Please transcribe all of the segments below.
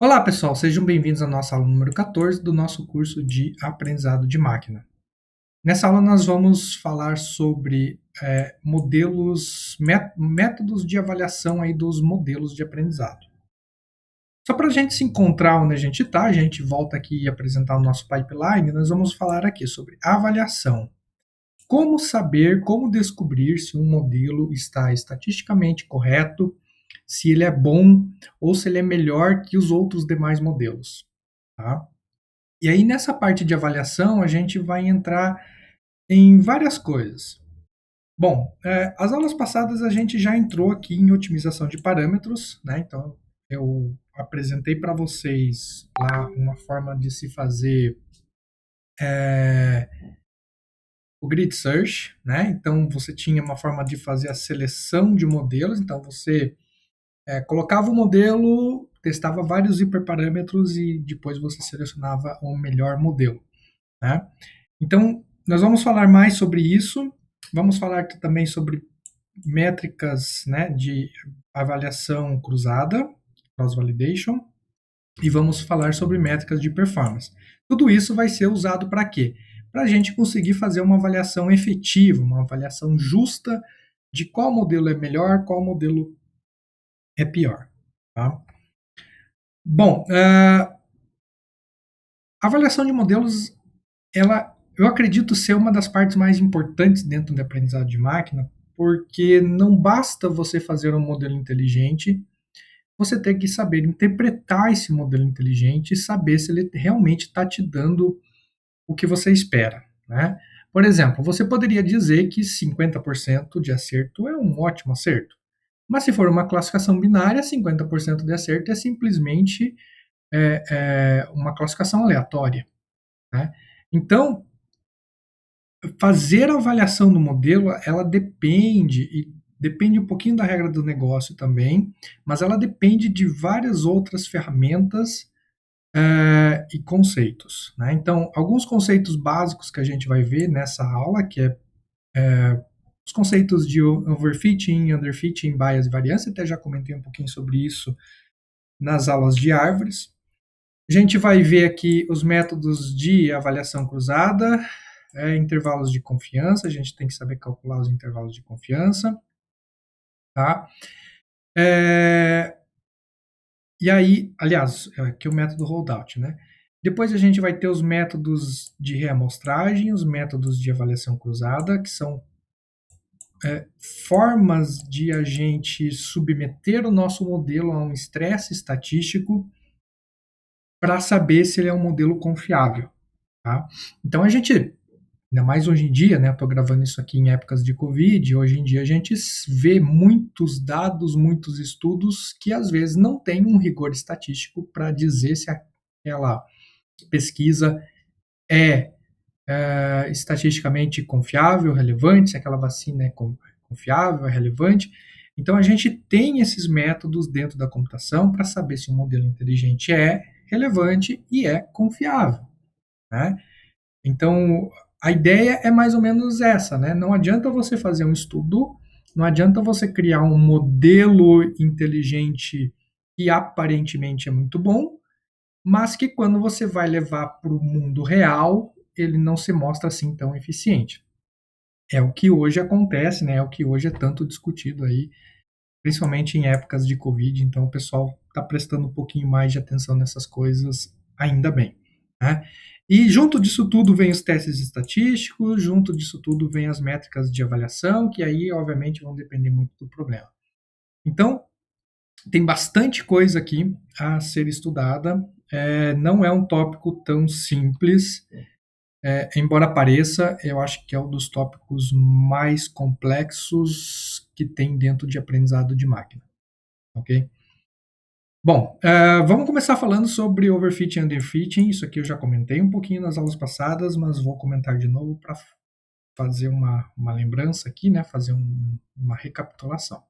Olá, pessoal, sejam bem-vindos à nossa aula número 14 do nosso curso de aprendizado de máquina. Nessa aula, nós vamos falar sobre métodos de avaliação aí dos modelos de aprendizado. Só para a gente se encontrar onde a gente está, a gente volta aqui e apresentar o nosso pipeline, nós vamos falar aqui sobre avaliação. Como saber, como descobrir se um modelo está estatisticamente correto, se ele é bom ou se ele é melhor que os outros demais modelos. Tá? E aí, nessa parte de avaliação, a gente vai entrar em várias coisas. Bom, as aulas passadas a gente já entrou aqui em otimização de parâmetros, né? Então, eu apresentei para vocês lá uma forma de se fazer é, o grid search, né? Então, você tinha uma forma de fazer a seleção de modelos. Então, você colocava o modelo, testava vários hiperparâmetros e depois você selecionava o melhor modelo, né? Então, nós vamos falar mais sobre isso. Vamos falar também sobre métricas, né, de avaliação cruzada, cross-validation, e vamos falar sobre métricas de performance. Tudo isso vai ser usado para quê? Para a gente conseguir fazer uma avaliação efetiva, uma avaliação justa de qual modelo é melhor, qual modelo é pior. Tá? Bom, a avaliação de modelos, eu acredito ser uma das partes mais importantes dentro do aprendizado de máquina, porque não basta você fazer um modelo inteligente, você tem que saber interpretar esse modelo inteligente e saber se ele realmente está te dando o que você espera. Né? Por exemplo, você poderia dizer que 50% de acerto é um ótimo acerto. Mas se for uma classificação binária, 50% de acerto é simplesmente uma classificação aleatória. Né? Então, fazer a avaliação do modelo, ela depende um pouquinho da regra do negócio também, mas ela depende de várias outras ferramentas e conceitos. Né? Então, alguns conceitos básicos que a gente vai ver nessa aula, que os conceitos de overfitting, underfitting, bias e variância, até já comentei um pouquinho sobre isso nas aulas de árvores. A gente vai ver aqui os métodos de avaliação cruzada, intervalos de confiança, a gente tem que saber calcular os intervalos de confiança. Tá? E aí, aliás, aqui o método holdout, né? Depois a gente vai ter os métodos de reamostragem, os métodos de avaliação cruzada, que são formas de a gente submeter o nosso modelo a um estresse estatístico para saber se ele é um modelo confiável. Tá? Então a gente, ainda mais hoje em dia, né? Eu estou gravando isso aqui em épocas de Covid, hoje em dia a gente vê muitos dados, muitos estudos que às vezes não tem um rigor estatístico para dizer se aquela pesquisa é estatisticamente confiável, relevante, se aquela vacina é confiável, é relevante. Então, a gente tem esses métodos dentro da computação para saber se um modelo inteligente é relevante e é confiável. Né? Então, a ideia é mais ou menos essa. Né? Não adianta você fazer um estudo, não adianta você criar um modelo inteligente que aparentemente é muito bom, mas que quando você vai levar para o mundo real, ele não se mostra assim tão eficiente. É o que hoje acontece, né? É o que hoje é tanto discutido aí, principalmente em épocas de Covid. Então, o pessoal está prestando um pouquinho mais de atenção nessas coisas, ainda bem. Né? E junto disso tudo vem os testes estatísticos, junto disso tudo vem as métricas de avaliação, que aí, obviamente, vão depender muito do problema. Então, tem bastante coisa aqui a ser estudada. Não é um tópico tão simples, embora pareça, eu acho que é um dos tópicos mais complexos que tem dentro de aprendizado de máquina. Ok? Bom, vamos começar falando sobre overfitting e underfitting. Isso aqui eu já comentei um pouquinho nas aulas passadas, mas vou comentar de novo para fazer uma lembrança aqui, né? Fazer uma recapitulação.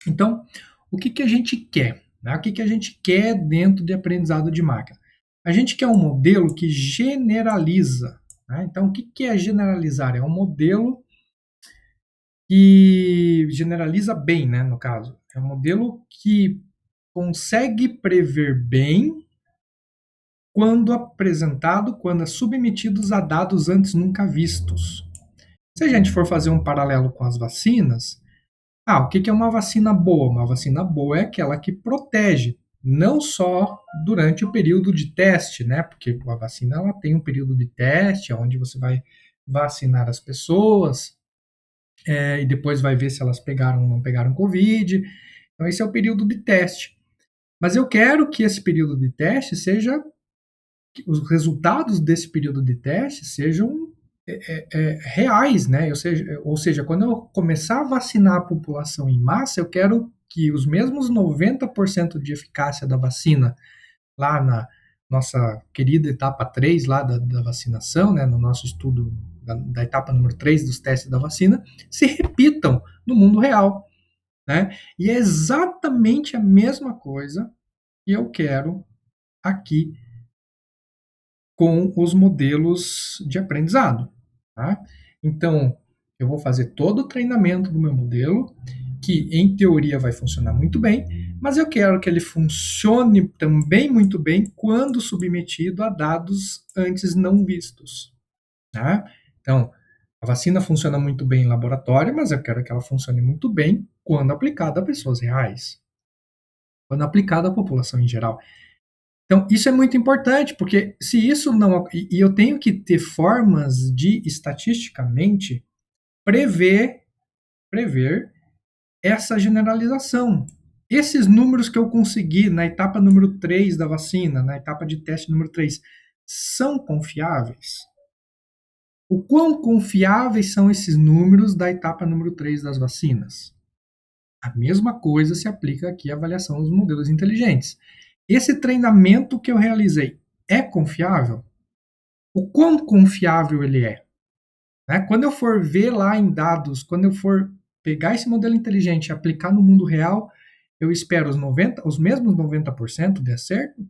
Então, o que a gente quer? Né? O que a gente quer dentro de aprendizado de máquina? A gente quer um modelo que generaliza. Né? Então, o que é generalizar? É um modelo que generaliza bem, né, no caso. É um modelo que consegue prever bem quando apresentado, quando é submetidos a dados antes nunca vistos. Se a gente for fazer um paralelo com as vacinas, o que é uma vacina boa? Uma vacina boa é aquela que protege, não só durante o período de teste, né? Porque a vacina ela tem um período de teste, onde você vai vacinar as pessoas, e depois vai ver se elas pegaram ou não pegaram Covid. Então, esse é o período de teste. Mas eu quero que esse período de teste seja, que os resultados desse período de teste sejam reais, né? Ou seja, quando eu começar a vacinar a população em massa, eu quero que os mesmos 90% de eficácia da vacina lá na nossa querida etapa 3 lá da vacinação, né, no nosso estudo da etapa número 3 dos testes da vacina, se repitam no mundo real, né? E é exatamente a mesma coisa que eu quero aqui com os modelos de aprendizado, tá? Então, eu vou fazer todo o treinamento do meu modelo, que em teoria vai funcionar muito bem, mas eu quero que ele funcione também muito bem quando submetido a dados antes não vistos, tá? Então, a vacina funciona muito bem em laboratório, mas eu quero que ela funcione muito bem quando aplicada a pessoas reais, quando aplicada à população em geral. Então, isso é muito importante, porque se isso não. E eu tenho que ter formas de, estatisticamente, prever essa generalização. Esses números que eu consegui na etapa número 3 da vacina, na etapa de teste número 3, são confiáveis? O quão confiáveis são esses números da etapa número 3 das vacinas? A mesma coisa se aplica aqui à avaliação dos modelos inteligentes. Esse treinamento que eu realizei é confiável? O quão confiável ele é? Né? Quando eu for ver lá em dados, quando eu for pegar esse modelo inteligente e aplicar no mundo real, eu espero os mesmos 90% de acerto?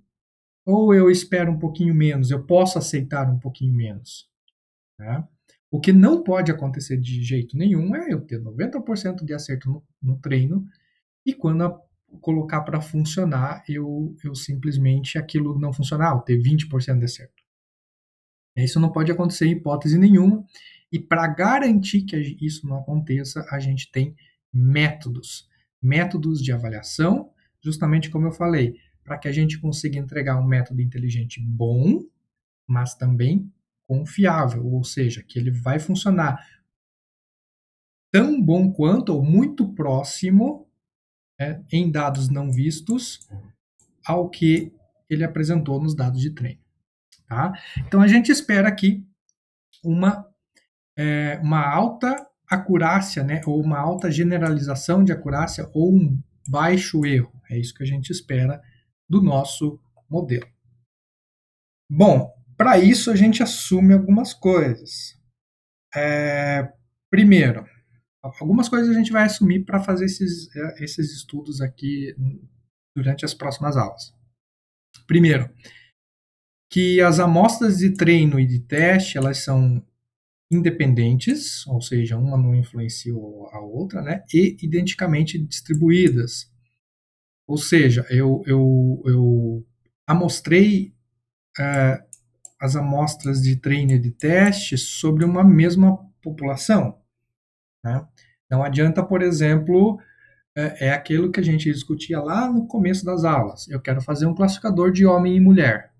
Ou eu espero um pouquinho menos? Eu posso aceitar um pouquinho menos? Né? O que não pode acontecer de jeito nenhum é eu ter 90% de acerto no treino e quando colocar para funcionar, eu simplesmente aquilo não funcionar, eu ter 20% de acerto. Isso não pode acontecer em hipótese nenhuma. E para garantir que isso não aconteça, a gente tem métodos. Métodos de avaliação, justamente como eu falei, para que a gente consiga entregar um método inteligente bom, mas também confiável, ou seja, que ele vai funcionar tão bom quanto ou muito próximo em dados não vistos ao que ele apresentou nos dados de treino. Tá? Então a gente espera aqui uma alta acurácia, né, ou uma alta generalização de acurácia ou um baixo erro. É isso que a gente espera do nosso modelo. Bom, para isso a gente assume algumas coisas. Primeiro, algumas coisas a gente vai assumir para fazer esses estudos aqui durante as próximas aulas. Primeiro, que as amostras de treino e de teste, elas são independentes, ou seja, uma não influencia a outra, né? E identicamente distribuídas. Ou seja, eu amostrei as amostras de treino e de teste sobre uma mesma população. Né? Não adianta, por exemplo, aquilo que a gente discutia lá no começo das aulas. Eu quero fazer um classificador de homem e mulher.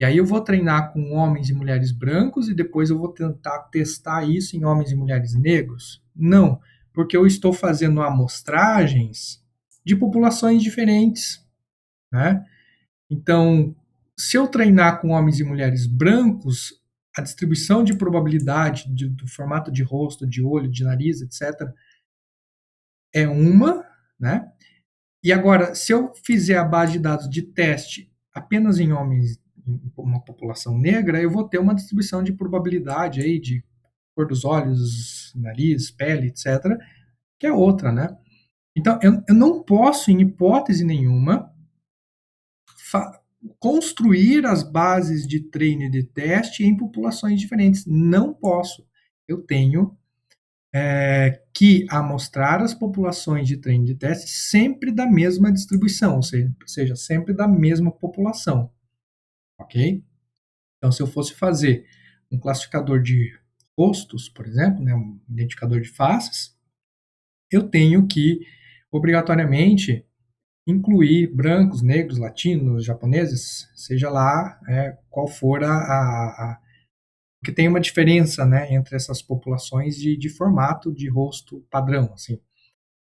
E aí eu vou treinar com homens e mulheres brancos e depois eu vou tentar testar isso em homens e mulheres negros? Não, porque eu estou fazendo amostragens de populações diferentes, né? Então, se eu treinar com homens e mulheres brancos, a distribuição de probabilidade do formato de rosto, de olho, de nariz, etc., é uma, né? E agora, se eu fizer a base de dados de teste apenas em homens, em uma população negra, eu vou ter uma distribuição de probabilidade aí de cor dos olhos, nariz, pele, etc., que é outra, né? Então, eu não posso, em hipótese nenhuma, construir as bases de treino e de teste em populações diferentes. Não posso. Eu tenho que amostrar as populações de treino de teste sempre da mesma distribuição, ou seja, sempre da mesma população, ok? Então, se eu fosse fazer um classificador de rostos, por exemplo, né, um identificador de faces, eu tenho que, obrigatoriamente, incluir brancos, negros, latinos, japoneses, seja lá qual for porque tem uma diferença, né, entre essas populações de formato de rosto padrão, assim.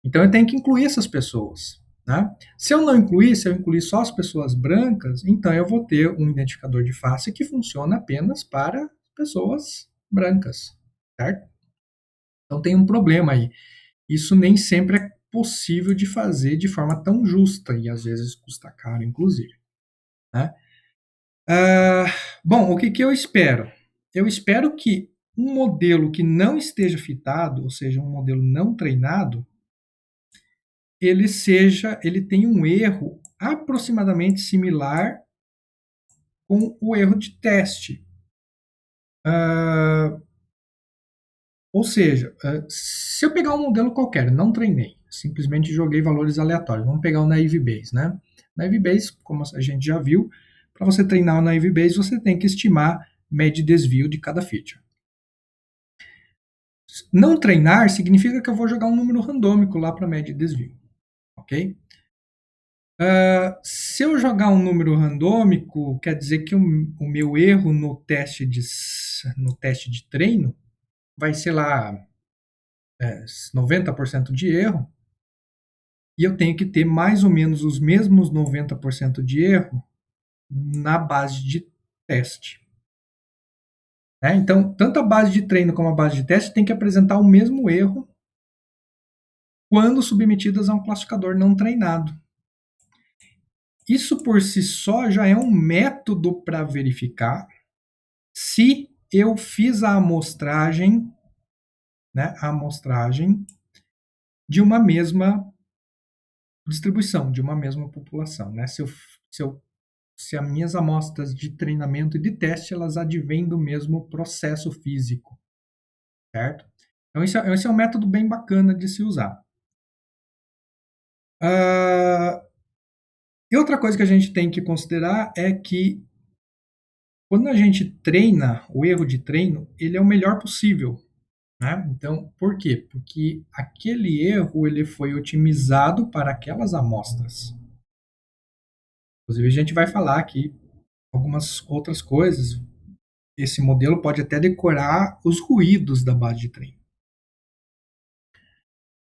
Então eu tenho que incluir essas pessoas, né? Se eu não incluir, se eu incluir só as pessoas brancas, então eu vou ter um identificador de face que funciona apenas para pessoas brancas, certo? Então tem um problema aí. Isso nem sempre é possível de fazer de forma tão justa e às vezes custa caro, inclusive, né? Ah, bom, o que, que eu espero? Eu espero que um modelo que não esteja fitado, ou seja, um modelo não treinado, ele tenha um erro aproximadamente similar com o erro de teste. Ah, ou seja, se eu pegar um modelo qualquer, não treinei, simplesmente joguei valores aleatórios. Vamos pegar o Naive Bayes, né? Naive Bayes, como a gente já viu, para você treinar o Naive Bayes, você tem que estimar média de desvio de cada feature. Não treinar significa que eu vou jogar um número randômico lá para média de desvio, ok? Se eu jogar um número randômico, quer dizer que o meu erro no teste de treino vai ser lá 90% de erro, e eu tenho que ter mais ou menos os mesmos 90% de erro na base de teste. Né? Então, tanto a base de treino como a base de teste tem que apresentar o mesmo erro quando submetidas a um classificador não treinado. Isso por si só já é um método para verificar se eu fiz a amostragem, né, a amostragem de uma mesma distribuição, de uma mesma população. Né? Se as minhas amostras de treinamento e de teste elas advêm do mesmo processo físico, certo? Então, esse é um método bem bacana de se usar. E outra coisa que a gente tem que considerar é que quando a gente treina, o erro de treino, ele é o melhor possível. Né? Então, por quê? Porque aquele erro ele foi otimizado para aquelas amostras. Inclusive, a gente vai falar aqui algumas outras coisas. Esse modelo pode até decorar os ruídos da base de treino.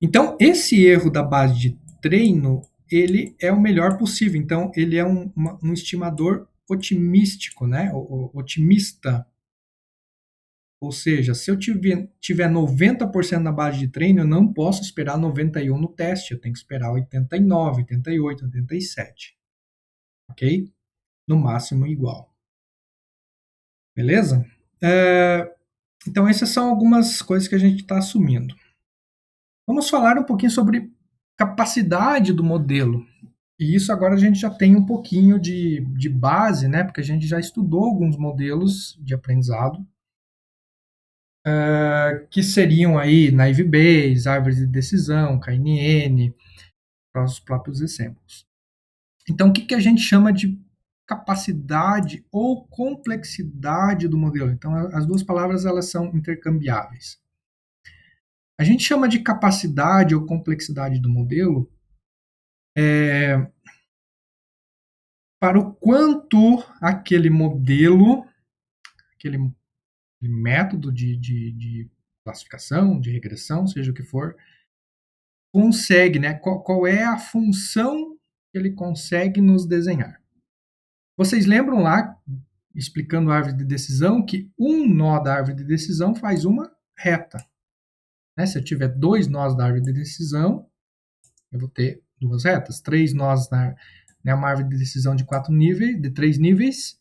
Então, esse erro da base de treino, ele é o melhor possível. Então, ele é um estimador otimístico, né? Otimista. Ou seja, se eu tiver 90% na base de treino, eu não posso esperar 91% no teste. Eu tenho que esperar 89%, 88%, 87%. Ok? No máximo igual. Beleza? Então, essas são algumas coisas que a gente está assumindo. Vamos falar um pouquinho sobre capacidade do modelo. E isso agora a gente já tem um pouquinho de base, né? Porque a gente já estudou alguns modelos de aprendizado, que seriam aí Naive Bayes, árvore de decisão, KNN, para os próprios exemplos. Então, o que a gente chama de capacidade ou complexidade do modelo? Então, as duas palavras elas são intercambiáveis. A gente chama de capacidade ou complexidade do modelo para o quanto aquele modelo, aquele método de classificação, de regressão, seja o que for, consegue, né? Qual é a função que ele consegue nos desenhar. Vocês lembram lá, explicando a árvore de decisão, que um nó da árvore de decisão faz uma reta. Né? Se eu tiver dois nós da árvore de decisão, eu vou ter duas retas. Três nós uma árvore de decisão de 4 níveis, de 3 níveis,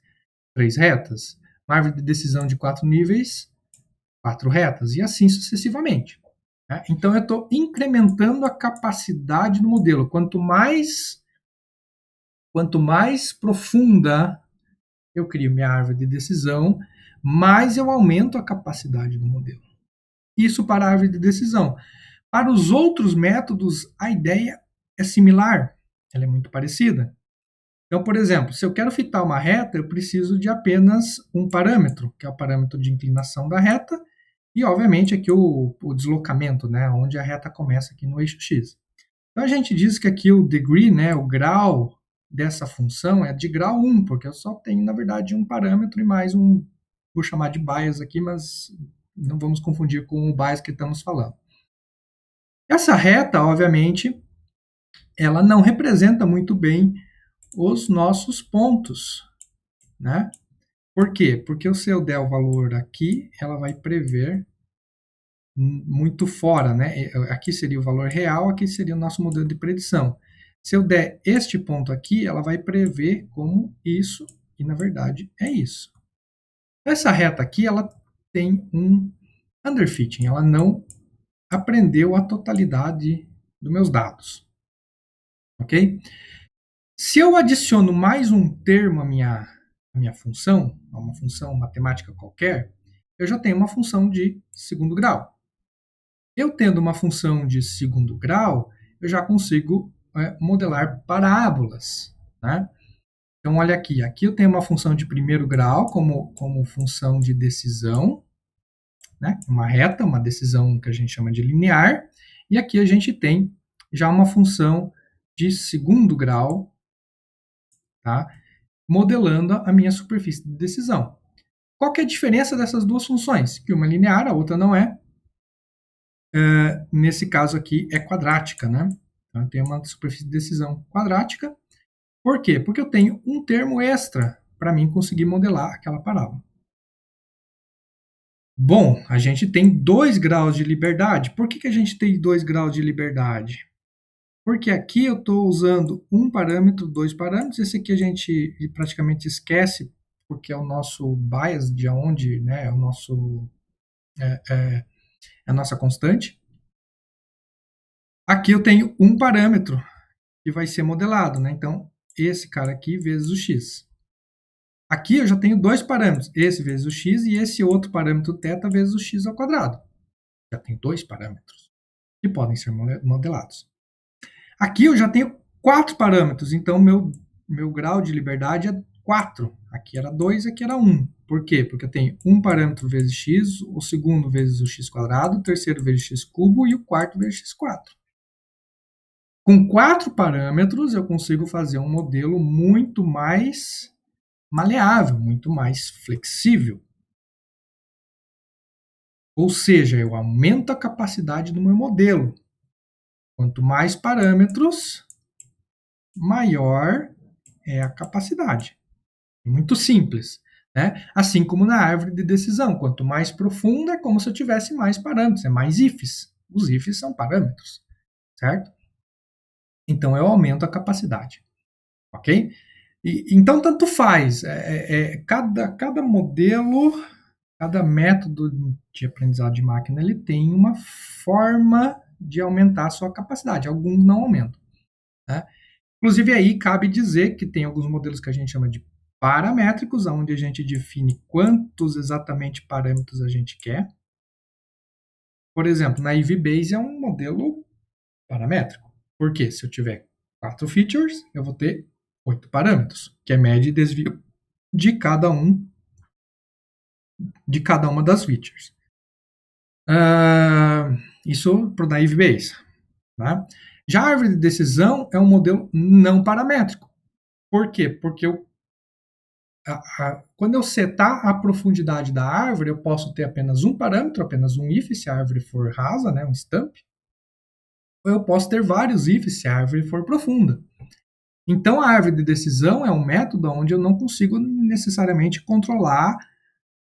3 retas. Uma árvore de decisão de 4 níveis, 4 retas. E assim sucessivamente. Né? Então, eu estou incrementando a capacidade do modelo. Quanto mais profunda eu crio minha árvore de decisão, mais eu aumento a capacidade do modelo. Isso para a árvore de decisão. Para os outros métodos, a ideia é similar, ela é muito parecida. Então, por exemplo, se eu quero fitar uma reta, eu preciso de apenas um parâmetro, que é o parâmetro de inclinação da reta, e, obviamente, aqui o deslocamento, né, onde a reta começa aqui no eixo x. Então, a gente diz que aqui o degree, né, o grau dessa função é de grau 1, porque eu só tenho, na verdade, um parâmetro e mais um, vou chamar de bias aqui, mas não vamos confundir com o bias que estamos falando. Essa reta, obviamente, ela não representa muito bem os nossos pontos, né? Por quê? Porque se eu der o valor aqui, ela vai prever muito fora, né? Aqui seria o valor real, aqui seria o nosso modelo de predição. Se eu der este ponto aqui, ela vai prever como isso, e na verdade é isso. Essa reta aqui, ela tem um underfitting, ela não aprendeu a totalidade dos meus dados, ok? Se eu adiciono mais um termo à minha função, a uma função matemática qualquer, eu já tenho uma função de segundo grau. Eu tendo uma função de segundo grau, eu já consigo modelar parábolas, né? Então, olha aqui, aqui eu tenho uma função de primeiro grau como função de decisão, né? Uma reta, uma decisão que a gente chama de linear, e aqui a gente tem já uma função de segundo grau, tá? Modelando a minha superfície de decisão. Qual que é a diferença dessas duas funções? Que uma é linear, a outra não é. Nesse caso aqui é quadrática, né? Então, eu tenho uma superfície de decisão quadrática. Por quê? Porque eu tenho um termo extra para mim conseguir modelar aquela parábola. Bom, a gente tem 2 graus de liberdade. Por que a gente tem 2 graus de liberdade? Porque aqui eu estou usando um parâmetro, 2 parâmetros. Esse aqui a gente praticamente esquece, porque é o nosso bias, de onde, né, é o nosso, é a nossa constante. Aqui eu tenho um parâmetro que vai ser modelado, né? Então, esse cara aqui vezes o x. Aqui eu já tenho 2 parâmetros, esse vezes o x e esse outro parâmetro θ vezes o x ao quadrado. Já tenho 2 parâmetros que podem ser modelados. Aqui eu já tenho 4 parâmetros, então meu grau de liberdade é 4. Aqui era 2, aqui era 1. Por quê? Porque eu tenho um parâmetro vezes x, o segundo vezes o x quadrado, o terceiro vezes x cubo e o quarto vezes x4. Com 4 parâmetros, eu consigo fazer um modelo muito mais maleável, muito mais flexível. Ou seja, eu aumento a capacidade do meu modelo. Quanto mais parâmetros, maior é a capacidade. Muito simples, né? Assim como na árvore de decisão. Quanto mais profunda, é como se eu tivesse mais parâmetros, é mais ifs. Os ifs são parâmetros, certo? Então, eu aumento a capacidade, ok? Então, tanto faz. Cada modelo, cada método de aprendizado de máquina, ele tem uma forma de aumentar a sua capacidade. Alguns não aumentam, né? Inclusive, aí cabe dizer que tem alguns modelos que a gente chama de paramétricos, onde a gente define quantos exatamente parâmetros a gente quer. Por exemplo, na EV-Base é um modelo paramétrico. Por quê? Se eu tiver 4 features, eu vou ter 8 parâmetros, que é média e desvio de cada uma das features. Isso para o Naive Base. Né? Já a árvore de decisão é um modelo não paramétrico. Por quê? Porque quando eu setar a profundidade da árvore, eu posso ter apenas um parâmetro, apenas um if, se a árvore for rasa, né, um stump. Ou eu posso ter vários ifs, se a árvore for profunda. Então, a árvore de decisão é um método onde eu não consigo necessariamente controlar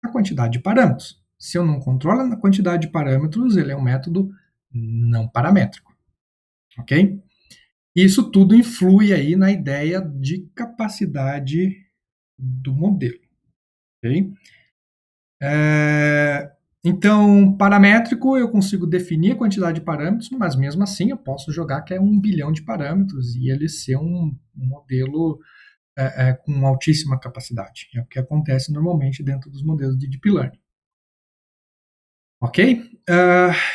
a quantidade de parâmetros. Se eu não controlo a quantidade de parâmetros, ele é um método não paramétrico. Ok? Isso tudo influi aí na ideia de capacidade do modelo. Ok? Então, paramétrico, eu consigo definir a quantidade de parâmetros, mas mesmo assim eu posso jogar que é 1 bilhão de parâmetros e ele ser um modelo com altíssima capacidade. É o que acontece normalmente dentro dos modelos de Deep Learning. Ok?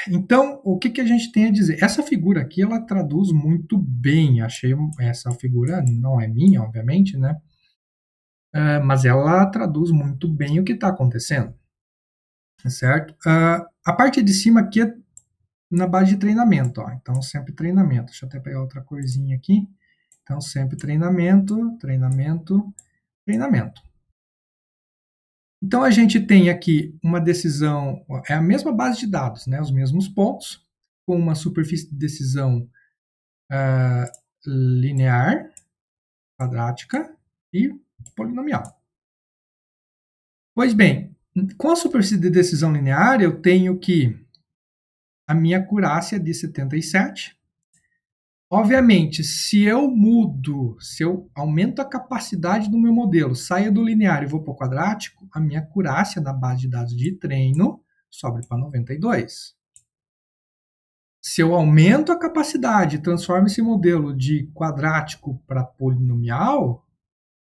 Então, o que a gente tem a dizer? Essa figura aqui, ela traduz muito bem. Achei essa figura, não é minha, obviamente, né? Mas ela traduz muito bem o que está acontecendo, certo? A parte de cima aqui é na base de treinamento, ó. Então, sempre treinamento. Deixa eu até pegar outra corzinha aqui. Então, sempre treinamento, treinamento, treinamento. Então, a gente tem aqui uma decisão, é a mesma base de dados, né? Os mesmos pontos, com uma superfície de decisão linear, quadrática e polinomial. Pois bem, com a superfície de decisão linear, eu tenho que a minha acurácia é de 77. Obviamente, se eu mudo, se eu aumento a capacidade do meu modelo, saio do linear e vou para o quadrático, a minha acurácia na base de dados de treino sobe para 92. Se eu aumento a capacidade e transformo esse modelo de quadrático para polinomial,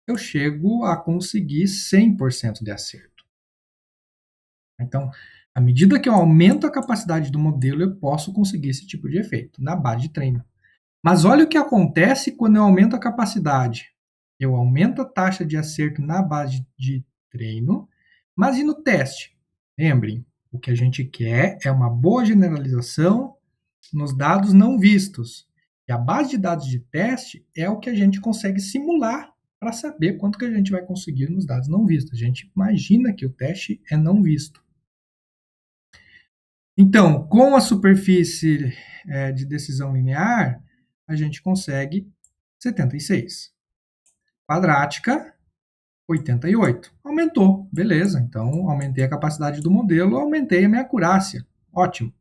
eu chego a conseguir 100% de acerto. Então, à medida que eu aumento a capacidade do modelo, eu posso conseguir esse tipo de efeito na base de treino. Mas olha o que acontece quando eu aumento a capacidade. Eu aumento a taxa de acerto na base de treino, mas e no teste? Lembrem, o que a gente quer é uma boa generalização nos dados não vistos. E a base de dados de teste é o que a gente consegue simular para saber quanto que a gente vai conseguir nos dados não vistos. A gente imagina que o teste é não visto. Então, com a superfície de decisão linear, a gente consegue 76. Quadrática, 88. Aumentou, beleza. Então, aumentei a capacidade do modelo, aumentei a minha acurácia. Ótimo.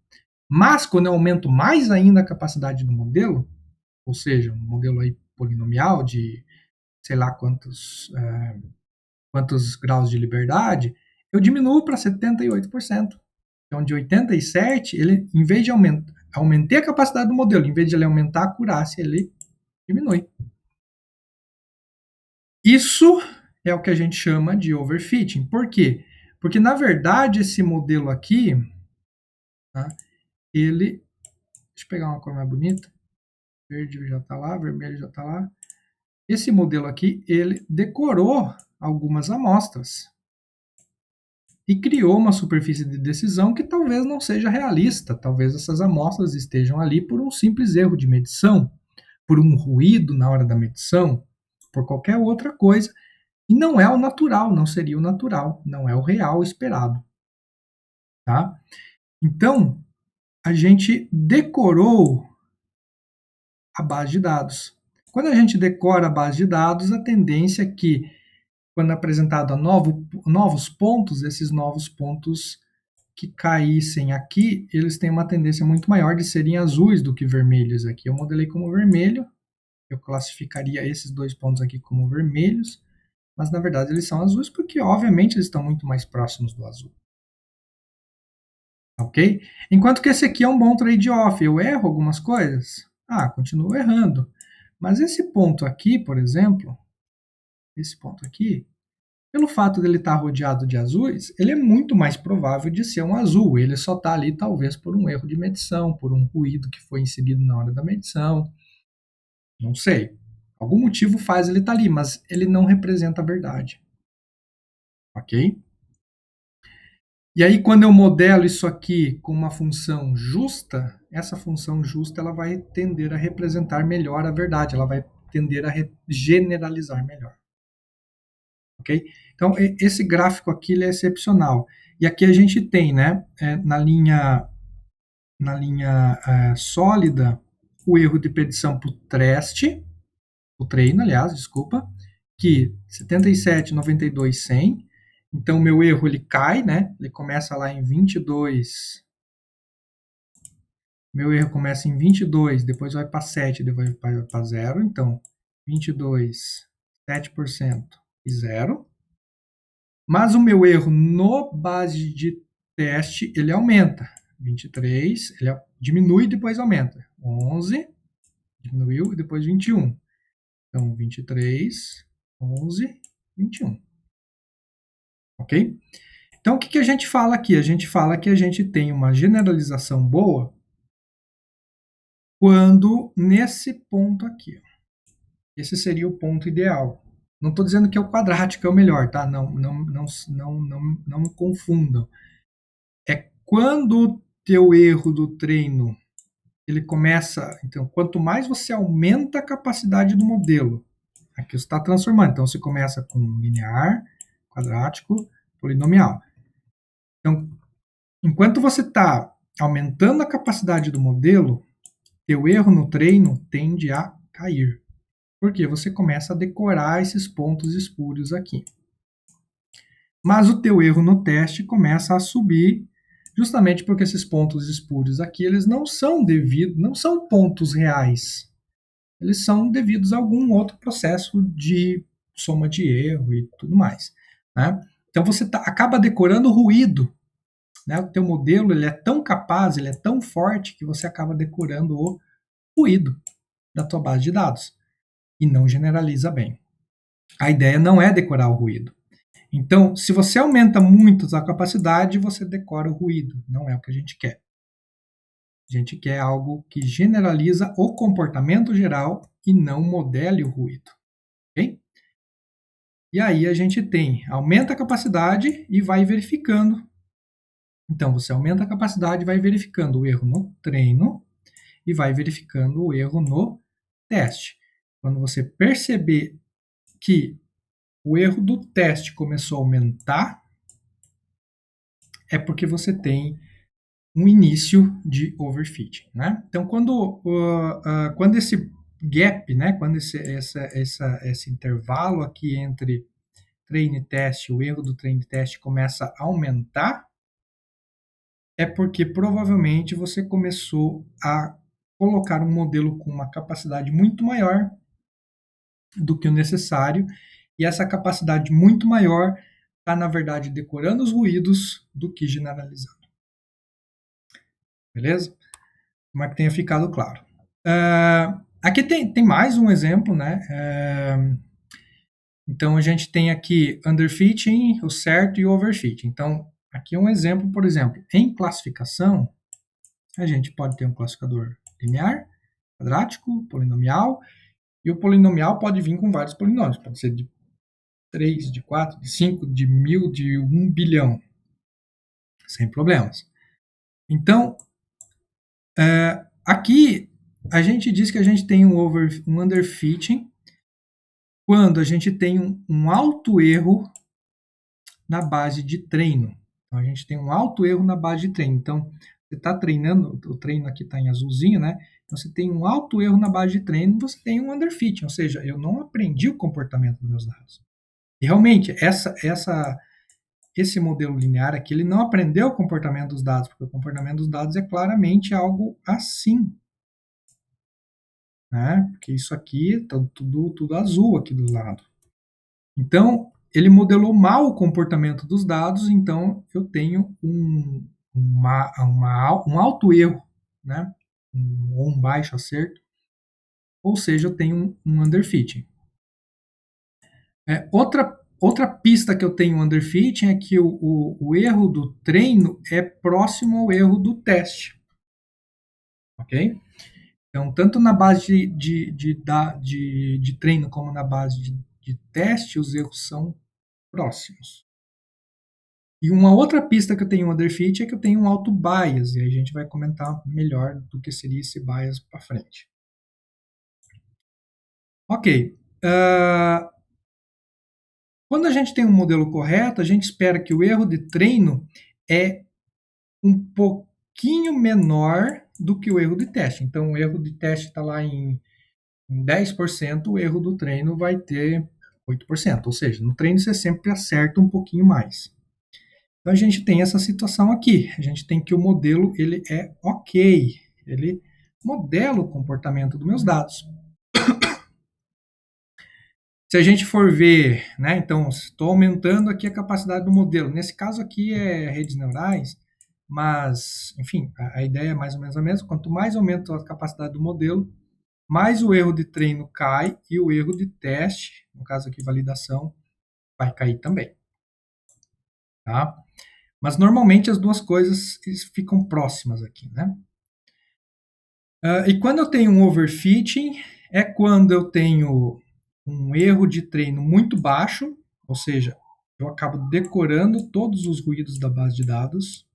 Mas, quando eu aumento mais ainda a capacidade do modelo, ou seja, um modelo aí polinomial de sei lá quantos graus de liberdade, eu diminuo para 78%. Então, de 87, ele, em vez de aumentei a capacidade do modelo, em vez de ele aumentar a acurácia, ele diminui. Isso é o que a gente chama de overfitting. Por quê? Porque, na verdade, esse modelo aqui, tá, ele... Deixa eu pegar uma cor mais bonita. Verde já está lá, vermelho já está lá. Esse modelo aqui, ele decorou algumas amostras e criou uma superfície de decisão que talvez não seja realista. Talvez essas amostras estejam ali por um simples erro de medição, por um ruído na hora da medição, por qualquer outra coisa. E não é o natural, não seria o natural, não é o real esperado. Tá? Então, a gente decorou a base de dados. Quando a gente decora a base de dados, a tendência é que, quando apresentado a novos pontos, esses novos pontos que caíssem aqui, eles têm uma tendência muito maior de serem azuis do que vermelhos aqui. Eu modelei como vermelho, eu classificaria esses dois pontos aqui como vermelhos, mas na verdade eles são azuis porque, obviamente, eles estão muito mais próximos do azul. Ok? Enquanto que esse aqui é um bom trade-off. Eu erro algumas coisas? Continuo errando. Mas esse ponto aqui, por exemplo, esse ponto aqui, pelo fato dele estar rodeado de azuis, ele é muito mais provável de ser um azul. Ele só está ali, talvez, por um erro de medição, por um ruído que foi inserido na hora da medição. Não sei. Algum motivo faz ele estar ali, mas ele não representa a verdade. Ok? E aí, quando eu modelo isso aqui com uma função justa, essa função justa ela vai tender a representar melhor a verdade, ela vai tender a generalizar melhor. Ok? Então, esse gráfico aqui ele é excepcional. E aqui a gente tem, né, na linha sólida, o erro de predição para o treino, aliás, desculpa, que 77, 92, 100. Então, meu erro ele cai, né? Ele começa lá em 22. Meu erro começa em 22, depois vai para 7, depois vai para 0. Então, 22, 7% e 0. Mas o meu erro no base de teste, ele aumenta. 23, ele diminui e depois aumenta. 11, diminuiu e depois 21. Então, 23, 11, 21. Ok? Então, o que a gente fala aqui? A gente fala que a gente tem uma generalização boa quando nesse ponto aqui. Esse seria o ponto ideal. Não estou dizendo que é o quadrático é o melhor, tá? Não confundam. É quando o teu erro do treino ele começa. Então, quanto mais você aumenta a capacidade do modelo, aqui você está transformando. Então, você começa com linear, quadrático, polinomial. Então, enquanto você está aumentando a capacidade do modelo, teu erro no treino tende a cair. Porque você começa a decorar esses pontos espúrios aqui. Mas o teu erro no teste começa a subir, justamente porque esses pontos espúrios aqui, eles não são devidos, não são pontos reais. Eles são devidos a algum outro processo de soma de erro e tudo mais. Né? Então você acaba decorando o ruído. Né? O teu modelo ele é tão capaz, ele é tão forte que você acaba decorando o ruído da tua base de dados e não generaliza bem. A ideia não é decorar o ruído. Então, se você aumenta muito a capacidade, você decora o ruído. Não é o que a gente quer. A gente quer algo que generaliza o comportamento geral e não modele o ruído. Ok? E aí a gente tem, aumenta a capacidade e vai verificando. Então, você aumenta a capacidade e vai verificando o erro no treino e vai verificando o erro no teste. Quando você perceber que o erro do teste começou a aumentar, é porque você tem um início de overfitting, né? Então, quando esse gap, né, quando esse intervalo aqui entre treino e teste, o erro do treino e teste começa a aumentar, é porque provavelmente você começou a colocar um modelo com uma capacidade muito maior do que o necessário, e essa capacidade muito maior está, na verdade, decorando os ruídos do que generalizando. Beleza? Como que tenha ficado claro. Aqui tem mais um exemplo, né? Então, a gente tem aqui underfitting, o certo e o overfitting. Então, aqui é um exemplo, por exemplo, em classificação, a gente pode ter um classificador linear, quadrático, polinomial, e o polinomial pode vir com vários polinômios, pode ser de 3, de 4, de 5, de 1000, de 1 bilhão, sem problemas. Então, aqui a gente diz que a gente tem um underfitting quando a gente tem um alto erro na base de treino. Então, a gente tem um alto erro na base de treino. Então, você está treinando, o treino aqui está em azulzinho, né? Então, você tem um alto erro na base de treino, você tem um underfitting, ou seja, eu não aprendi o comportamento dos meus dados. E realmente, esse modelo linear aqui, ele não aprendeu o comportamento dos dados, porque o comportamento dos dados é claramente algo assim. Né? Porque isso aqui está tudo azul aqui do lado. Então, ele modelou mal o comportamento dos dados, então eu tenho um alto erro, né? Ou um baixo acerto, ou seja, eu tenho um underfitting. Outra pista que eu tenho underfitting é que o erro do treino é próximo ao erro do teste. Ok? Então, tanto na base de treino como na base de teste, os erros são próximos. E uma outra pista que eu tenho underfit é que eu tenho um auto bias, e aí a gente vai comentar melhor do que seria esse bias para frente. Ok. Quando a gente tem um modelo correto, a gente espera que o erro de treino é um pouquinho menor do que o erro de teste. Então, o erro de teste está lá em 10%, o erro do treino vai ter 8%. Ou seja, no treino você sempre acerta um pouquinho mais. Então a gente tem essa situação aqui. A gente tem que o modelo ele é ok. Ele modela o comportamento dos meus dados. Se a gente for ver, né, então estou aumentando aqui a capacidade do modelo. Nesse caso aqui é redes neurais, mas, enfim, a ideia é mais ou menos a mesma. Quanto mais aumento a capacidade do modelo, mais o erro de treino cai e o erro de teste, no caso aqui validação, vai cair também. Tá? Mas normalmente as duas coisas ficam próximas aqui, né? E quando eu tenho um overfitting, é quando eu tenho um erro de treino muito baixo, ou seja, eu acabo decorando todos os ruídos da base de dados.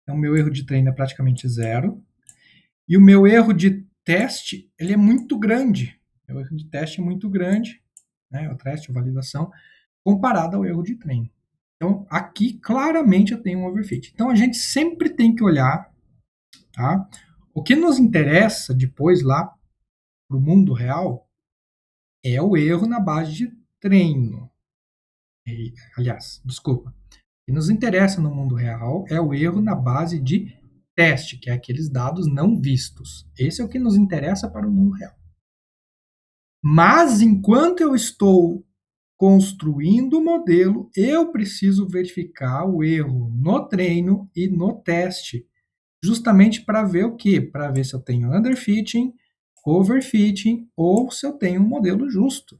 Então, o meu erro de treino é praticamente zero. E o meu erro de teste, ele é muito grande. O erro de teste é muito grande, né? O teste, a validação, comparado ao erro de treino. Então, aqui, claramente, eu tenho um overfit. Então, a gente sempre tem que olhar, tá? O que nos interessa depois lá para o mundo real é o erro na base de treino. Aliás, desculpa. O que nos interessa no mundo real é o erro na base de teste, que é aqueles dados não vistos. Esse é o que nos interessa para o mundo real. Mas enquanto eu estou construindo o modelo, eu preciso verificar o erro no treino e no teste, justamente para ver o quê? Para ver se eu tenho underfitting, overfitting ou se eu tenho um modelo justo.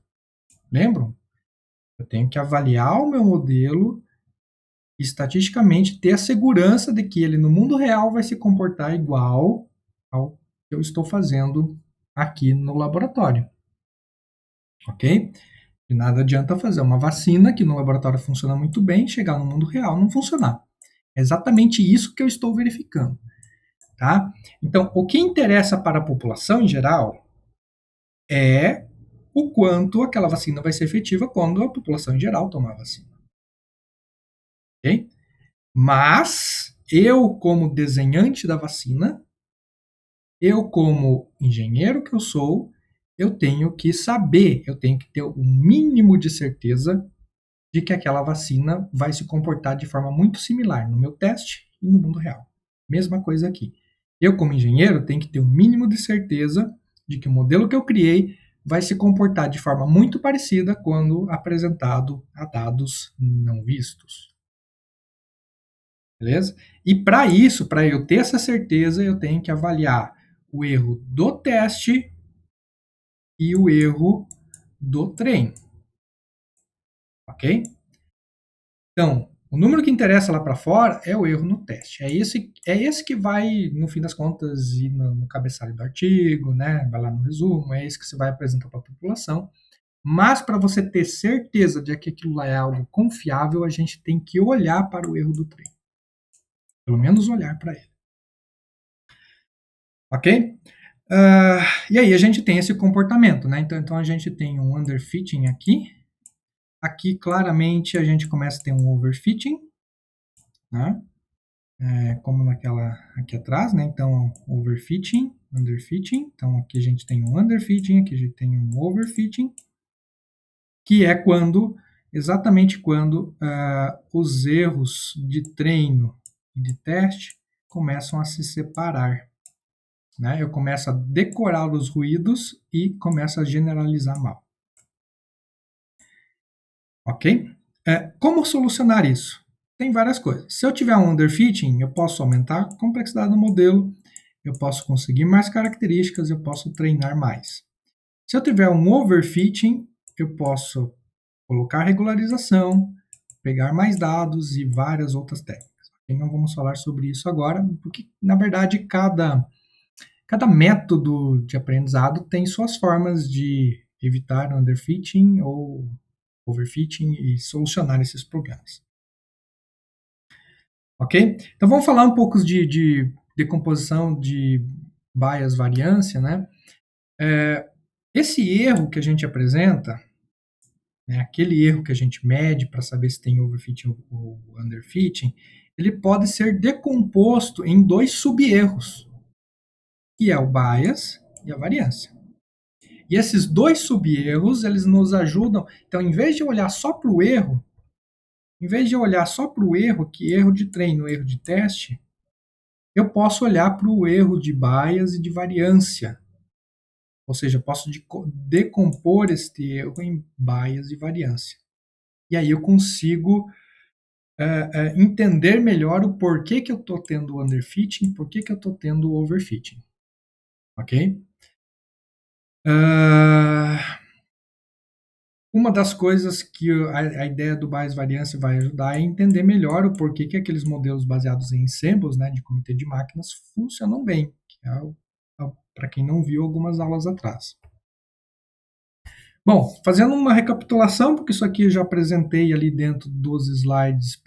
Lembram? Eu tenho que avaliar o meu modelo e, estatisticamente, ter a segurança de que ele no mundo real vai se comportar igual ao que eu estou fazendo aqui no laboratório. Ok? De nada adianta fazer uma vacina que no laboratório funciona muito bem, chegar no mundo real não funcionar. É exatamente isso que eu estou verificando. Tá? Então, o que interessa para a população em geral é o quanto aquela vacina vai ser efetiva quando a população em geral tomar a vacina. Ok? Mas eu, como desenhante da vacina, eu, como engenheiro que eu sou, eu tenho que saber, eu tenho que ter o mínimo de certeza de que aquela vacina vai se comportar de forma muito similar no meu teste e no mundo real. Mesma coisa aqui. Eu, como engenheiro, tenho que ter o mínimo de certeza de que o modelo que eu criei vai se comportar de forma muito parecida quando apresentado a dados não vistos. Beleza? E para isso, para eu ter essa certeza, eu tenho que avaliar o erro do teste e o erro do treino. Ok? Então, o número que interessa lá para fora é o erro no teste. É esse que vai, no fim das contas, ir no cabeçalho do artigo, né? Vai lá no resumo, é esse que você vai apresentar para a população. Mas para você ter certeza de que aquilo lá é algo confiável, a gente tem que olhar para o erro do treino. Pelo menos olhar para ele. Ok? E aí a gente tem esse comportamento, né? Então a gente tem um underfitting aqui. Aqui claramente a gente começa a ter um overfitting, né? Como naquela aqui atrás, né? Então overfitting, underfitting. Então aqui a gente tem um underfitting, aqui a gente tem um overfitting, que é exatamente quando os erros de treino e de teste começam a se separar. Né? Eu começo a decorar os ruídos e começo a generalizar mal. Ok? Como solucionar isso? Tem várias coisas. Se eu tiver um underfitting, eu posso aumentar a complexidade do modelo, eu posso conseguir mais características, eu posso treinar mais. Se eu tiver um overfitting, eu posso colocar regularização, pegar mais dados e várias outras técnicas. E não vamos falar sobre isso agora, porque, na verdade, cada método de aprendizado tem suas formas de evitar underfitting ou overfitting e solucionar esses problemas. Ok? Então vamos falar um pouco de decomposição de bias variância, né? Esse erro que a gente apresenta, né, aquele erro que a gente mede para saber se tem overfitting ou underfitting, ele pode ser decomposto em dois sub-erros, que é o bias e a variância. E esses dois sub-erros, eles nos ajudam. Então, em vez de olhar só para o erro, que erro de treino, erro de teste, eu posso olhar para o erro de bias e de variância. Ou seja, eu posso decompor este erro em bias e variância. E aí eu consigo entender melhor o porquê que eu estou tendo underfitting, porquê que eu estou tendo overfitting. Ok? uma das coisas que a ideia do bias variância vai ajudar é entender melhor o porquê que aqueles modelos baseados em ensembles, né, de comitê de máquinas, funcionam bem, que é para quem não viu algumas aulas atrás. Bom, fazendo uma recapitulação, porque isso aqui eu já apresentei ali dentro dos slides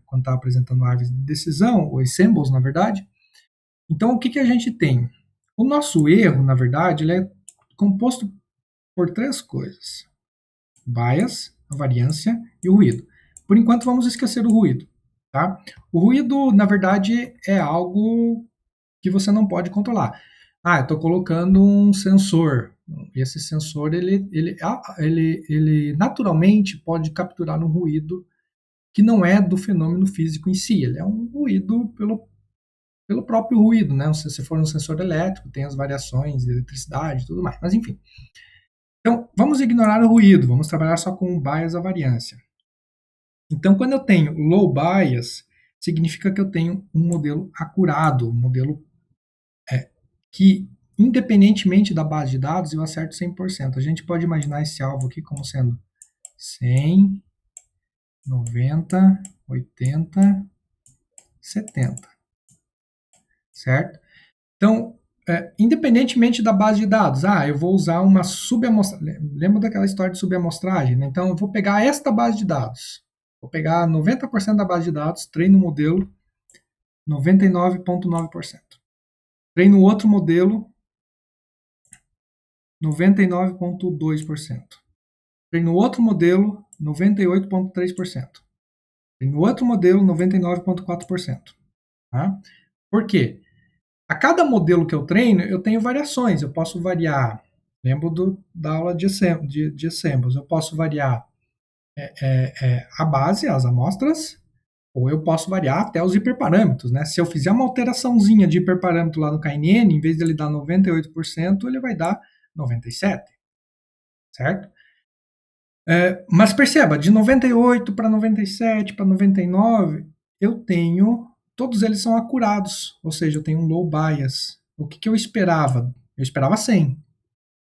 quando estava apresentando árvores de decisão, ou ensembles, na verdade. Então, o que a gente tem? O nosso erro, na verdade, ele é composto por três coisas: bias, a variância e o ruído. Por enquanto, vamos esquecer o ruído. Tá? O ruído, na verdade, é algo que você não pode controlar. Eu estou colocando um sensor. Esse sensor, ele naturalmente pode capturar um ruído que não é do fenômeno físico em si. Ele é um ruído pelo próprio ruído, né? Se for um sensor elétrico, tem as variações de eletricidade e tudo mais. Mas, enfim. Então, vamos ignorar o ruído. Vamos trabalhar só com o bias, a variância. Então, quando eu tenho low bias, significa que eu tenho um modelo acurado, um modelo que, independentemente da base de dados, eu acerto 100%. A gente pode imaginar esse alvo aqui como sendo 100, 90, 80, 70. Certo? Então, independentemente da base de dados, eu vou usar uma subamostragem. Lembra daquela história de subamostragem? Né? Então, eu vou pegar esta base de dados. Vou pegar 90% da base de dados, treino o modelo 99,9%. Treino outro modelo 99,2%. Treino outro modelo 98,3%. Treino outro modelo 99,4%. Tá? Por quê? A cada modelo que eu treino, eu tenho variações. Eu posso variar, lembro da aula de assembles, eu posso variar a base, as amostras, ou eu posso variar até os hiperparâmetros. Né? Se eu fizer uma alteraçãozinha de hiperparâmetro lá no KNN, em vez de ele dar 98%, ele vai dar 97%. Certo? Mas perceba, de 98 para 97 para 99, eu tenho, todos eles são acurados, ou seja, eu tenho um low bias. O que eu esperava? Eu esperava 100.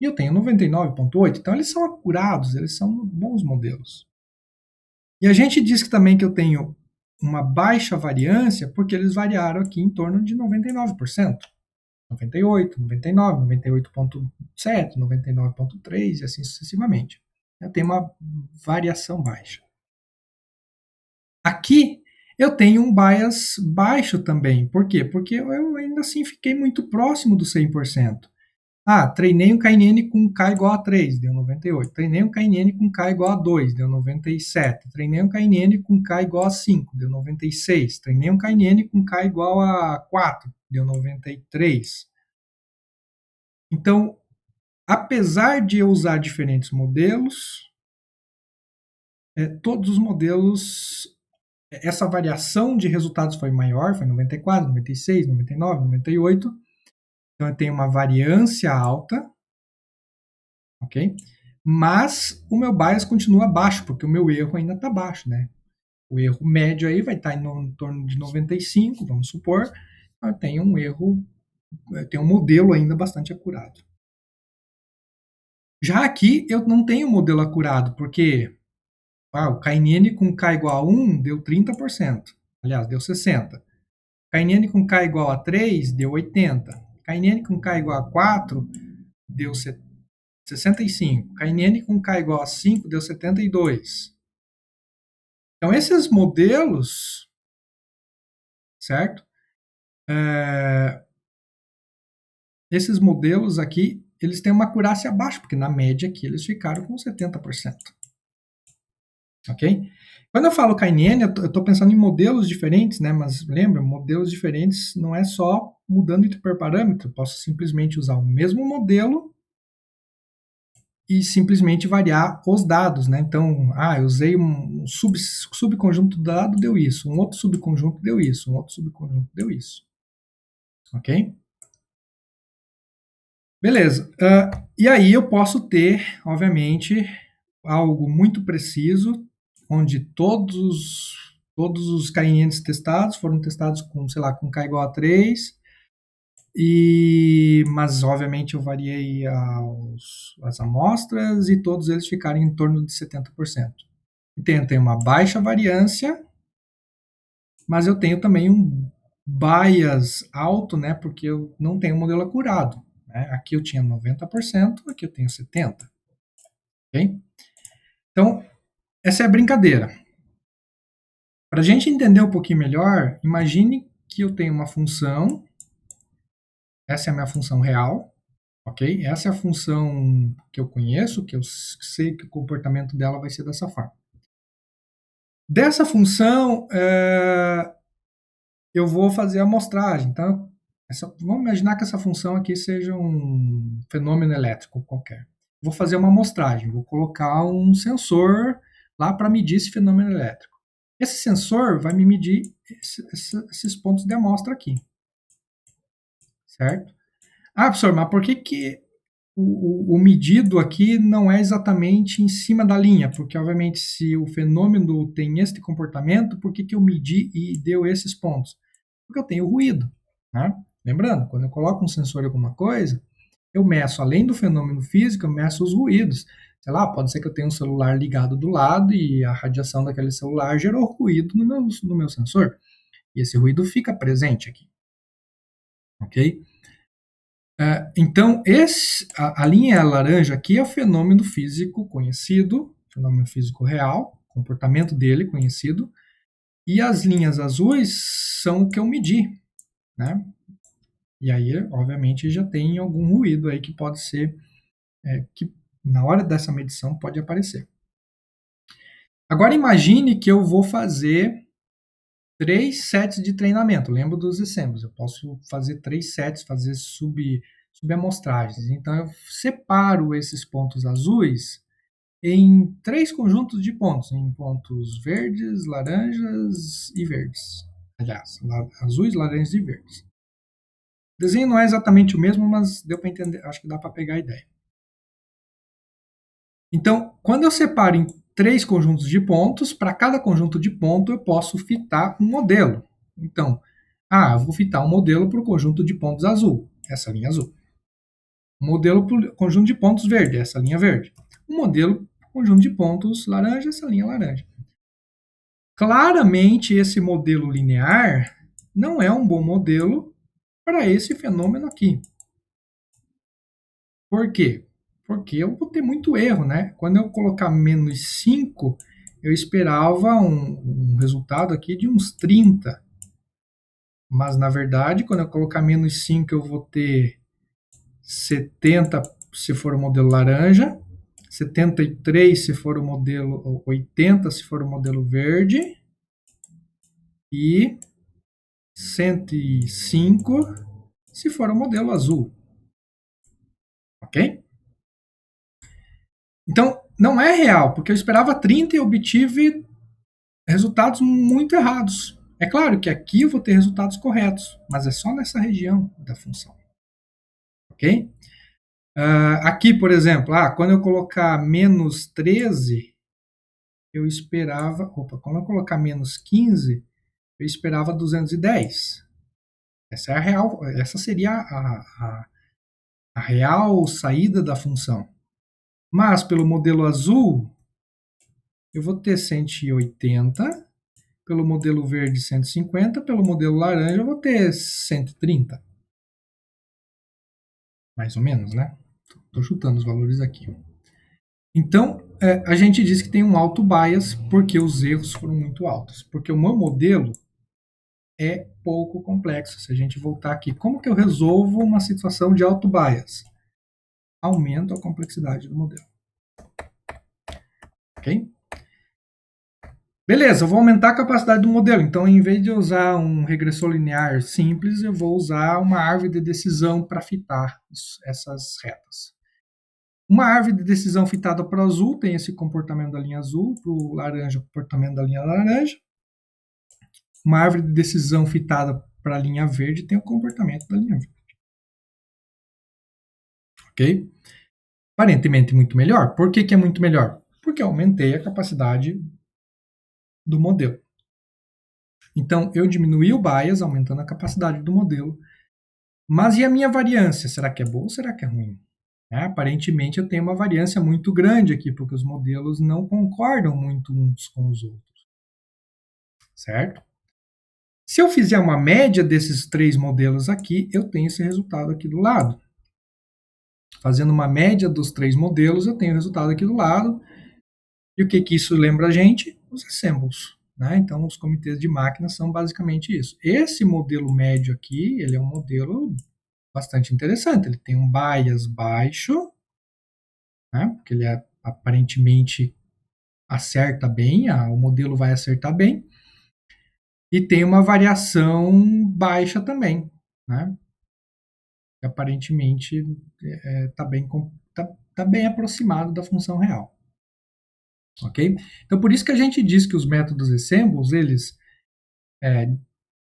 E eu tenho 99,8, então eles são acurados, eles são bons modelos. E a gente diz que também que eu tenho uma baixa variância porque eles variaram aqui em torno de 99%. 98, 99, 98,7, 99,3 e assim sucessivamente. Eu tenho uma variação baixa. Aqui eu tenho um bias baixo também. Por quê? Porque eu ainda assim fiquei muito próximo do 100%. Treinei um KNN com K igual a 3, deu 98. Treinei um KNN com K igual a 2, deu 97. Treinei um KNN com K igual a 5, deu 96. Treinei um KNN com K igual a 4, deu 93. Então, apesar de eu usar diferentes modelos, todos os modelos, essa variação de resultados foi maior, foi 94, 96, 99, 98. Então, eu tenho uma variância alta, ok? Mas o meu bias continua baixo, porque o meu erro ainda está baixo, né? O erro médio aí vai estar em torno de 95, vamos supor. Eu tenho um erro, eu tenho um modelo ainda bastante acurado. Já aqui eu não tenho modelo acurado, porque o KNN com K igual a 1 deu 30%. Aliás, deu 60%. KNN com K igual a 3 deu 80%. KNN com K igual a 4 deu 65%. KNN com K igual a 5 deu 72%. Então, esses modelos, certo? Esses modelos aqui, eles têm uma acurácia baixa, porque na média aqui eles ficaram com 70%. Ok? Quando eu falo KNN, eu estou pensando em modelos diferentes, né? Mas lembra, modelos diferentes não é só mudando de hiperparâmetro. Eu posso simplesmente usar o mesmo modelo e simplesmente variar os dados, né? Então, eu usei um subconjunto do dado, deu isso. Um outro subconjunto deu isso. Um outro subconjunto deu isso. Ok? Beleza. E aí eu posso ter, obviamente, algo muito preciso, onde todos os KNNs testados foram testados com, sei lá, com K igual a 3, Mas obviamente eu variei as amostras e todos eles ficaram em torno de 70%. Então eu tenho uma baixa variância, mas eu tenho também um bias alto, né, porque eu não tenho um modelo acurado. Né? Aqui eu tinha 90%, aqui eu tenho 70%. Okay? Então, essa é a brincadeira. Para a gente entender um pouquinho melhor, imagine que eu tenho uma função, essa é a minha função real, ok? Essa é a função que eu conheço, que eu sei que o comportamento dela vai ser dessa forma. Dessa função, eu vou fazer a amostragem. Então, vamos imaginar que essa função aqui seja um fenômeno elétrico qualquer. Vou fazer uma amostragem, vou colocar um sensor lá para medir esse fenômeno elétrico. Esse sensor vai me medir esses pontos de amostra aqui. Certo? Ah, professor, mas por que o medido aqui não é exatamente em cima da linha? Porque, obviamente, se o fenômeno tem este comportamento, por que eu medi e deu esses pontos? Porque eu tenho ruído. Né? Lembrando, quando eu coloco um sensor em alguma coisa, eu meço, além do fenômeno físico, eu meço os ruídos. Sei lá, pode ser que eu tenha um celular ligado do lado e a radiação daquele celular gerou ruído no meu sensor. E esse ruído fica presente aqui. Ok? Então, a linha laranja aqui é o fenômeno físico conhecido, fenômeno físico real, comportamento dele conhecido, e as linhas azuis são o que eu medi, né? E aí, obviamente, já tem algum ruído aí que pode ser, que na hora dessa medição pode aparecer. Agora imagine que eu vou fazer 3 sets de treinamento. Lembro dos exemplos. Eu posso fazer 3 sets, fazer subamostragens. Então eu separo esses pontos azuis em 3 conjuntos de pontos, em pontos verdes, laranjas e verdes. Aliás, azuis, laranjas e verdes. O desenho não é exatamente o mesmo, mas deu para entender, acho que dá para pegar a ideia. Então, quando eu separo em 3 conjuntos de pontos, para cada conjunto de ponto eu posso fitar um modelo. Então, eu vou fitar um modelo para o conjunto de pontos azul, essa linha azul. Um modelo para o conjunto de pontos verde, essa linha verde. Um modelo para o conjunto de pontos laranja, essa linha laranja. Claramente, esse modelo linear não é um bom modelo para esse fenômeno aqui. Por quê? Porque eu vou ter muito erro, né? Quando eu colocar menos 5, eu esperava um resultado aqui de uns 30. Mas, na verdade, quando eu colocar menos 5, eu vou ter 70 se for o modelo laranja, 73 se for o modelo, 80 se for o modelo verde, e 105 se for o modelo azul. Ok? Então, não é real, porque eu esperava 30 e obtive resultados muito errados. É claro que aqui eu vou ter resultados corretos, mas é só nessa região da função. Ok? Aqui, por exemplo, quando eu colocar menos 13, eu esperava. Quando eu colocar menos 15, eu esperava 210. Essa é a real, essa seria a real saída da função. Mas pelo modelo azul, eu vou ter 180, pelo modelo verde 150, pelo modelo laranja eu vou ter 130. Mais ou menos, né? Estou chutando os valores aqui. Então, a gente diz que tem um alto bias porque os erros foram muito altos. Porque o meu modelo é pouco complexo. Se a gente voltar aqui, como que eu resolvo uma situação de alto bias? Aumento a complexidade do modelo. Ok? Beleza, eu vou aumentar a capacidade do modelo. Então, em vez de eu usar um regressor linear simples, eu vou usar uma árvore de decisão para fitar essas retas. Uma árvore de decisão fitada para o azul tem esse comportamento da linha azul, para o laranja, o comportamento da linha laranja. Uma árvore de decisão fitada para a linha verde tem o comportamento da linha verde. Ok? Aparentemente muito melhor. Por que é muito melhor? Porque eu aumentei a capacidade do modelo. Então, eu diminuí o bias, aumentando a capacidade do modelo. Mas e a minha variância? Será que é boa ou será que é ruim? Aparentemente eu tenho uma variância muito grande aqui, porque os modelos não concordam muito uns com os outros, certo? Se eu fizer uma média desses três modelos aqui, eu tenho esse resultado aqui do lado. Fazendo uma média dos três modelos, eu tenho o resultado aqui do lado. E o que, que isso lembra a gente? Os assembles. Né? Então, os comitês de máquinas são basicamente isso. Esse modelo médio aqui, ele é um modelo bastante interessante. Ele tem um bias baixo, né? Porque ele aparentemente acerta bem, o modelo vai acertar bem. E tem uma variação baixa também, né? Que aparentemente está bem, tá bem aproximado da função real. Ok? Então, por isso que a gente diz que os métodos assembles, eles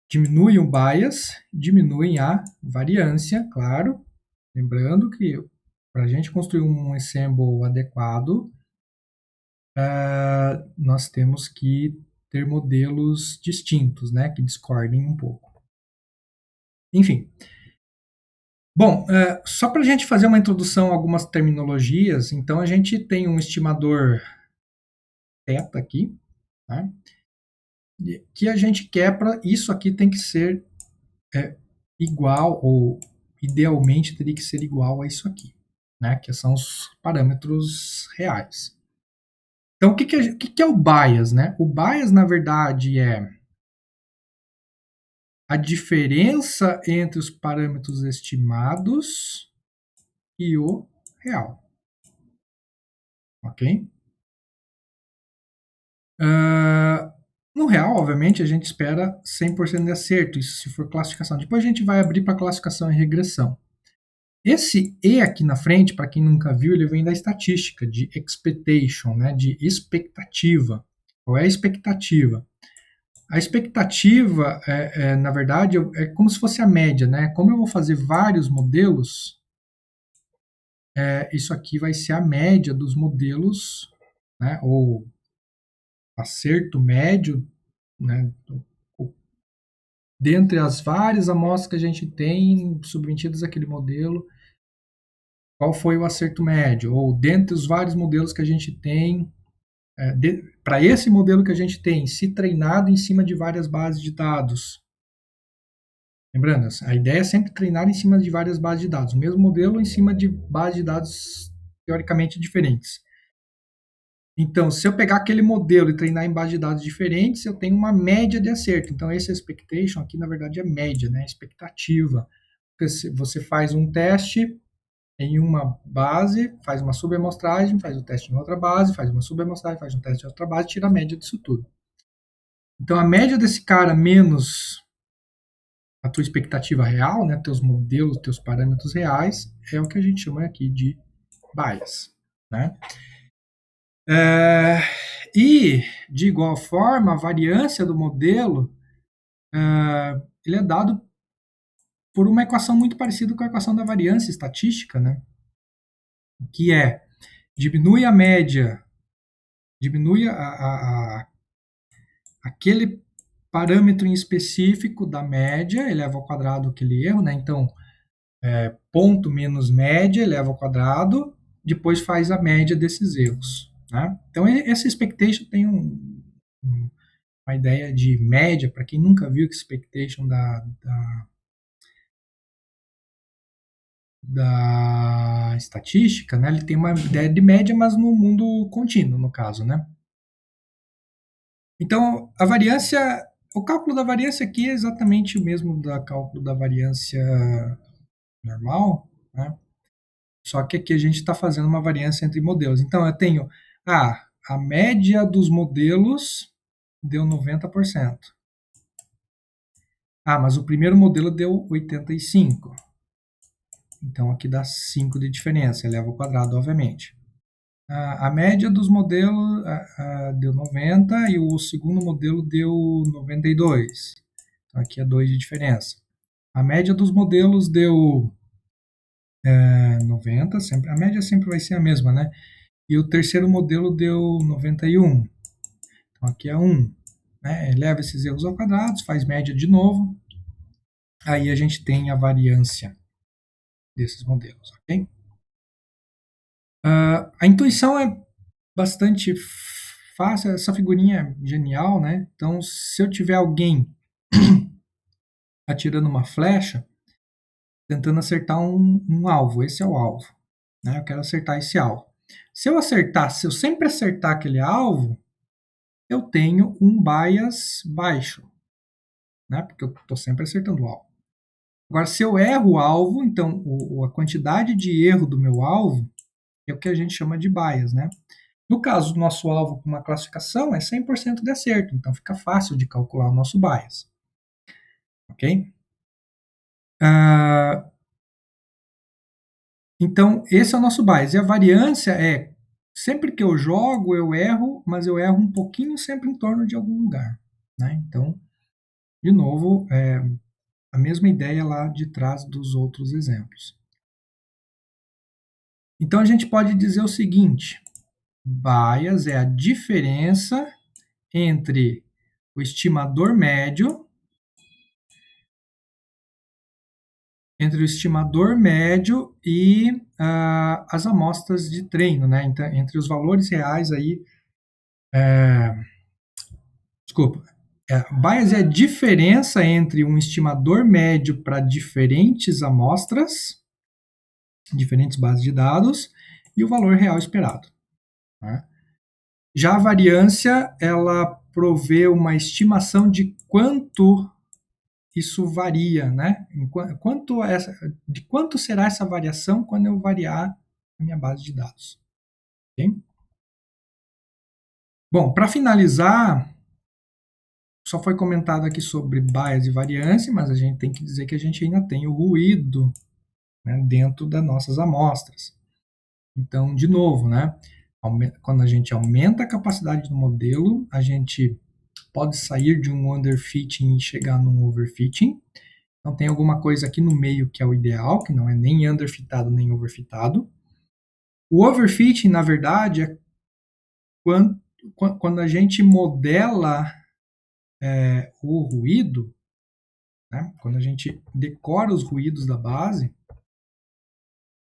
diminuem o bias, diminuem a variância, claro. Lembrando que para a gente construir um assemble adequado, nós temos que ter modelos distintos, né, que discordem um pouco. Enfim. Bom, só para a gente fazer uma introdução a algumas terminologias, então a gente tem um estimador θ aqui, né, que a gente quer para isso aqui tem que ser igual, ou idealmente teria que ser igual a isso aqui, né, que são os parâmetros reais. Então, o que é o bias? Né? O bias, na verdade, é a diferença entre os parâmetros estimados e o real. Ok? No real, obviamente, a gente espera 100% de acerto, isso se for classificação. Depois a gente vai abrir para classificação e regressão. Esse E aqui na frente, para quem nunca viu, ele vem da estatística, de expectation, né, de expectativa. Qual é a expectativa? A expectativa, na verdade, é como se fosse a média, né? Como eu vou fazer vários modelos, isso aqui vai ser a média dos modelos, né? Ou acerto médio, né? Dentre as várias amostras que a gente tem submetidas àquele modelo, qual foi o acerto médio? Ou dentre os vários modelos que a gente tem, para esse modelo que a gente tem, se treinado em cima de várias bases de dados. Lembrando, a ideia é sempre treinar em cima de várias bases de dados, o mesmo modelo em cima de bases de dados teoricamente diferentes. Então, se eu pegar aquele modelo e treinar em bases de dados diferentes, eu tenho uma média de acerto. Então, esse expectation aqui, na verdade, é média, né? Expectativa. Porque você faz um teste em uma base, faz uma subamostragem, faz o teste em outra base, faz uma subamostragem, faz um teste em outra base, tira a média disso tudo. Então, a média desse cara menos a tua expectativa real, né, teus modelos, teus parâmetros reais, é o que a gente chama aqui de bias. Né? E, de igual forma, a variância do modelo ele é dado por uma equação muito parecida com a equação da variância estatística, né? Que é diminui a média, diminui aquele parâmetro em específico da média, eleva ao quadrado aquele erro, né? Então, ponto menos média eleva ao quadrado, depois faz a média desses erros. Né? Então, essa expectation tem uma ideia de média, para quem nunca viu expectation da estatística, né? Ele tem uma ideia de média, mas no mundo contínuo, no caso. Né? Então, a variância, o cálculo da variância aqui é exatamente o mesmo do cálculo da variância normal, né? Só que aqui a gente está fazendo uma variância entre modelos. Então, eu tenho a média dos modelos deu 90%. Mas o primeiro modelo deu 85%. Então, aqui dá 5 de diferença, eleva ao quadrado, obviamente. A média dos modelos deu 90% e o segundo modelo deu 92%. Então, aqui é 2 de diferença. A média dos modelos deu 90%, sempre, a média sempre vai ser a mesma, né? E o terceiro modelo deu 91. Então, aqui é 1. Né? Eleva esses erros ao quadrado, faz média de novo. aí a gente tem a variância desses modelos, ok? A intuição é bastante fácil, essa figurinha é genial, né? Então, se eu tiver alguém atirando uma flecha, tentando acertar um alvo, esse é o alvo, né? Eu quero acertar esse alvo. Se eu sempre acertar aquele alvo, eu tenho um bias baixo, né? Porque eu estou sempre acertando o alvo. Agora, se eu erro o alvo, então a quantidade de erro do meu alvo é o que a gente chama de bias, né? No caso do nosso alvo com uma classificação, é 100% de acerto, então fica fácil de calcular o nosso bias. Ok? Então, esse é o nosso bias. E a variância é, sempre que eu jogo, eu erro, mas eu erro um pouquinho sempre em torno de algum lugar. Né? Então, de novo, a mesma ideia lá de trás dos outros exemplos. Então, a gente pode dizer o seguinte, bias é a diferença entre o estimador médio e as amostras de treino, né? Então, entre os valores reais aí, desculpa, bias é a diferença entre um estimador médio para diferentes amostras, diferentes bases de dados, e o valor real esperado. Né? Já a variância, ela provê uma estimação de quanto isso varia, né? De quanto será essa variação quando eu variar a minha base de dados. Okay? Bom, para finalizar, só foi comentado aqui sobre bias e variância, mas a gente tem que dizer que a gente ainda tem o ruído, né, dentro das nossas amostras. Então, de novo, né, quando a gente aumenta a capacidade do modelo, a gente pode sair de um underfitting e chegar num overfitting. Então, tem alguma coisa aqui no meio que é o ideal, que não é nem underfitado nem overfitado. O overfitting, na verdade, é quando a gente modela o ruído, né, quando a gente decora os ruídos da base,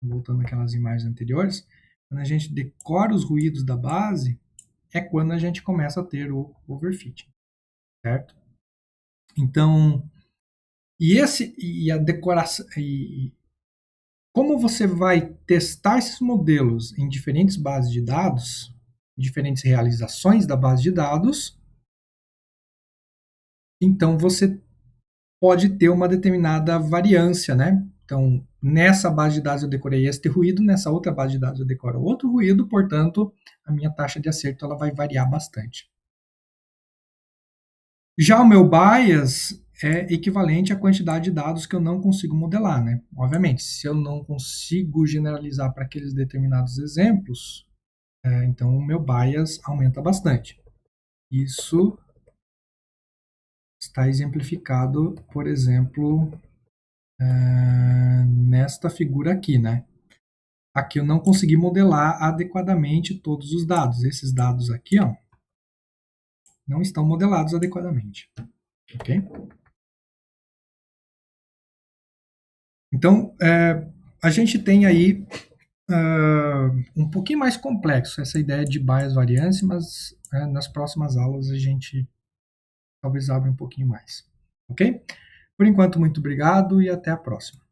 voltando àquelas imagens anteriores, quando a gente decora os ruídos da base, é quando a gente começa a ter o overfitting, certo? Então, e a decoração, como você vai testar esses modelos em diferentes bases de dados, diferentes realizações da base de dados, então você pode ter uma determinada variância, né? Então, nessa base de dados eu decorei este ruído, nessa outra base de dados eu decoro outro ruído, portanto, a minha taxa de acerto ela vai variar bastante. Já o meu bias é equivalente à quantidade de dados que eu não consigo modelar, né? Obviamente, se eu não consigo generalizar para aqueles determinados exemplos, então o meu bias aumenta bastante. Isso está exemplificado, por exemplo, nesta figura aqui, né? Aqui eu não consegui modelar adequadamente todos os dados. Esses dados aqui, ó, não estão modelados adequadamente. Ok? Então, a gente tem aí um pouquinho mais complexo essa ideia de bias variância, mas nas próximas aulas a gente talvez abra um pouquinho mais. Ok? Por enquanto, muito obrigado e até a próxima.